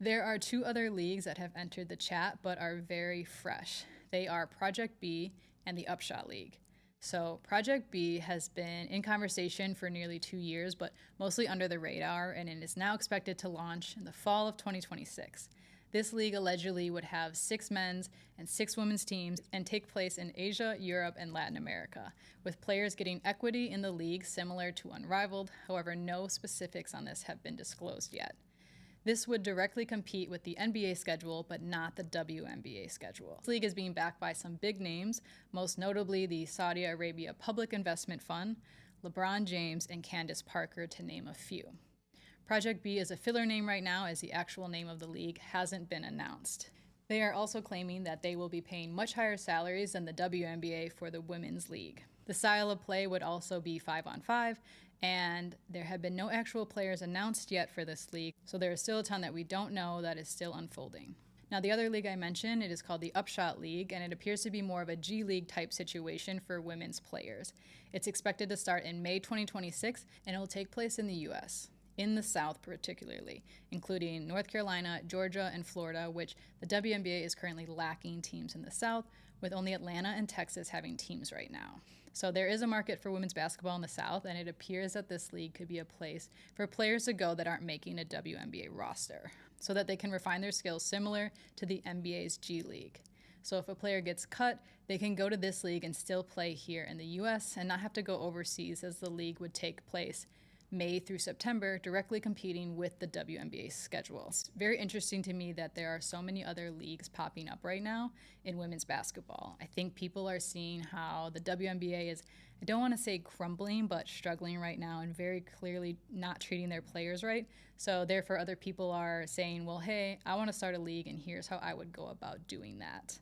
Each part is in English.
There are two other leagues that have entered the chat but are very fresh. They are Project B and the Upshot League. So Project B has been in conversation for nearly 2 years, but mostly under the radar, and it is now expected to launch in the fall of 2026. This league allegedly would have 6 men's and 6 women's teams and take place in Asia, Europe, and Latin America, with players getting equity in the league similar to Unrivaled. However, no specifics on this have been disclosed yet. This would directly compete with the NBA schedule, but not the WNBA schedule. This league is being backed by some big names, most notably the Saudi Arabia Public Investment Fund, LeBron James, and Candace Parker, to name a few. Project B is a filler name right now, as the actual name of the league hasn't been announced. They are also claiming that they will be paying much higher salaries than the WNBA for the women's league. The style of play would also be 5-on-5, and there have been no actual players announced yet for this league, so there is still a ton that we don't know that is still unfolding. Now, the other league I mentioned, it is called the Upshot League, and it appears to be more of a G League type situation for women's players. It's expected to start in May 2026, and it will take place in the US. In the South particularly, including North Carolina, Georgia, and Florida, which the WNBA is currently lacking teams in the South, with only Atlanta and Texas having teams right now. So there is a market for women's basketball in the South, and it appears that this league could be a place for players to go that aren't making a WNBA roster, so that they can refine their skills similar to the NBA's G League. So if a player gets cut, they can go to this league and still play here in the US and not have to go overseas, as the league would take place May through September, directly competing with the WNBA schedule. It's very interesting to me that there are so many other leagues popping up right now in women's basketball. I think people are seeing how the WNBA is, I don't want to say crumbling, but struggling right now and very clearly not treating their players right. So therefore other people are saying, well, hey, I want to start a league and here's how I would go about doing that.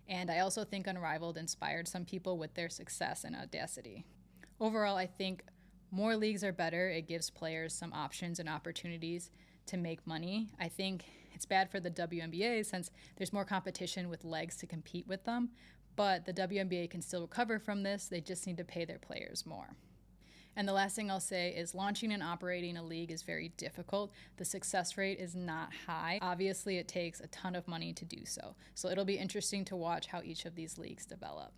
And I also think Unrivaled inspired some people with their success and audacity. Overall, I think more leagues are better. It gives players some options and opportunities to make money. I think it's bad for the WNBA since there's more competition with legs to compete with them, but the WNBA can still recover from this. They just need to pay their players more. And the last thing I'll say is launching and operating a league is very difficult. The success rate is not high. Obviously, it takes a ton of money to do so. So it'll be interesting to watch how each of these leagues develop.